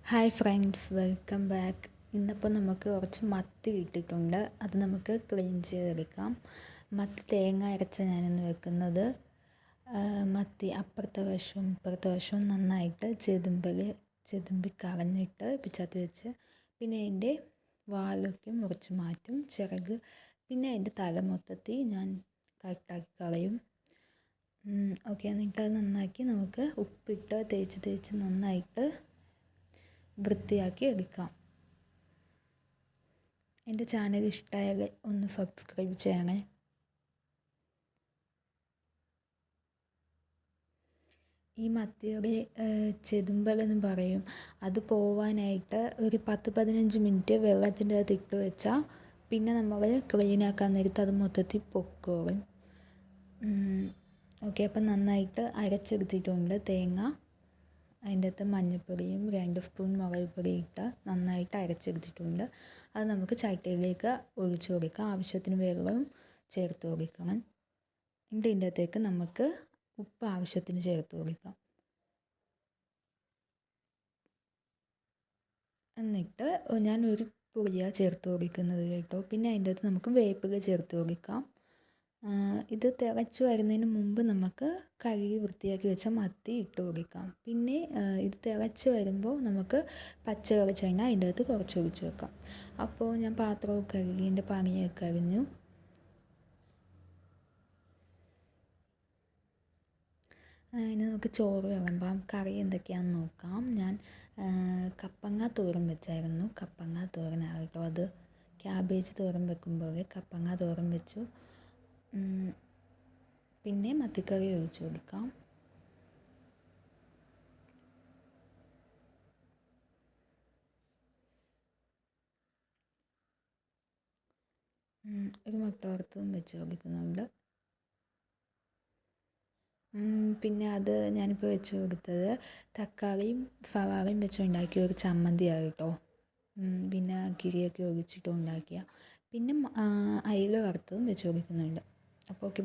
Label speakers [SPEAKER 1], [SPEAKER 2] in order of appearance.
[SPEAKER 1] Hi friends, welcome back. ഇന്നിപ്പോൾ നമുക്ക് കുറച്ച് മത്തി കിട്ടിയിട്ടുണ്ട്. അത് നമുക്ക് ക്ലീൻ ചെയ്തെടുക്കാം. മത്തി തേങ്ങ അരച്ച ഞാനിന്ന് വെക്കുന്നത്. മത്തി അപ്പുറത്തെ വശവും ഇപ്പുറത്തെ വശവും നന്നായിട്ട് ചെതുമ്പി കളഞ്ഞിട്ട് പിച്ചാത്തി വെച്ച്, പിന്നെ അതിൻ്റെ വാലൊക്കെ മുറിച്ച് മാറ്റും, ചിറക്, പിന്നെ അതിൻ്റെ തല മൊത്തത്തിൽ ഞാൻ കട്ടാക്കി കളയും. ഓക്കെ, എന്നിട്ട് അത് നന്നാക്കി നമുക്ക് ഉപ്പിട്ട് തേച്ച് നന്നായിട്ട് വൃത്തിയാക്കി എടുക്കാം. എൻ്റെ ചാനൽ ഇഷ്ടമായാൽ ഒന്ന് സബ്സ്ക്രൈബ് ചെയ്യണേ. ഈ മത്തിയുടെ ചെതുമ്പലെന്ന് പറയും. അത് പോവാനായിട്ട് ഒരു 10-15 മിനിറ്റ് വെള്ളത്തിൻ്റെ അകത്ത് ഇട്ട് വെച്ചാൽ പിന്നെ നമ്മൾ ക്ലീനാക്കാൻ നേരത്ത് അത് മൊത്തത്തിൽ പൊക്കോളും. ഓക്കെ, അപ്പം നന്നായിട്ട് അരച്ചെടുത്തിട്ടുണ്ട് തേങ്ങ. അതിൻ്റെ അകത്ത് മഞ്ഞൾപ്പൊടിയും 2 സ്പൂൺ മുളക് പൊടി ഇട്ട് നന്നായിട്ട് അരച്ചെടുത്തിട്ടുണ്ട്. അത് നമുക്ക് ചട്ടിയിലേക്ക് ഒഴിച്ചു കൊടുക്കാം. ആവശ്യത്തിന് വെള്ളവും ചേർത്ത് കൊടുക്കണം. എന്നിട്ട് ഇതിൻ്റെ അകത്തേക്ക് നമുക്ക് ഉപ്പ് ആവശ്യത്തിന് ചേർത്ത് കൊടുക്കാം. എന്നിട്ട് ഞാൻ ഒരു പുളിയാണ് ചേർത്ത് കൊടുക്കുന്നത് കേട്ടോ. പിന്നെ അതിൻ്റെ അകത്ത് നമുക്ക് വേപ്പില ചേർത്ത് കൊടുക്കാം. ഇത് തിളച്ച് വരുന്നതിന് മുമ്പ് നമുക്ക് കഴുകി വൃത്തിയാക്കി വെച്ച മത്തി ഇട്ട് കൊടുക്കാം. പിന്നെ ഇത് തിളച്ച് വരുമ്പോൾ നമുക്ക് പച്ച വെളിച്ചെണ്ണ അതിൻ്റെ അകത്ത് കുറച്ച് ഒഴിച്ച് വെക്കാം. അപ്പോൾ ഞാൻ പാത്രമൊക്കെ കഴുകി എൻ്റെ പണിയൊക്കെ കഴിഞ്ഞു. ഇനി നമുക്ക് ചോറ് വിളമ്പാം. കറി എന്തൊക്കെയാണെന്ന് നോക്കാം. ഞാൻ കപ്പങ്ങ തോരൻ വെച്ചായിരുന്നു. കപ്പങ്ങ തോരനാകട്ടോ, അത് ക്യാബേജ് തോരൻ വെക്കുമ്പോൾ കപ്പങ്ങ തോരൻ വെച്ചു. പിന്നെ മത്തിക്കറി ഒഴിച്ച് കൊടുക്കാം. ഒരു മുട്ട വറുത്തതും വെച്ച് കൊടുക്കുന്നുണ്ട്. പിന്നെ അത് ഞാനിപ്പോൾ വെച്ച് കൊടുത്തത് തക്കാളിയും സവാളയും വെച്ച് ഉണ്ടാക്കിയ ഒരു ചമ്മന്തിയാണ് കേട്ടോ. പിന്നെ ഗിരിയൊക്കെ ഒഴിച്ചിട്ട് ഉണ്ടാക്കിയ. പിന്നെ അയില വറുത്തതും വെച്ച് കൊടുക്കുന്നുണ്ട്. അപ്പോൾ ഓക്കെ.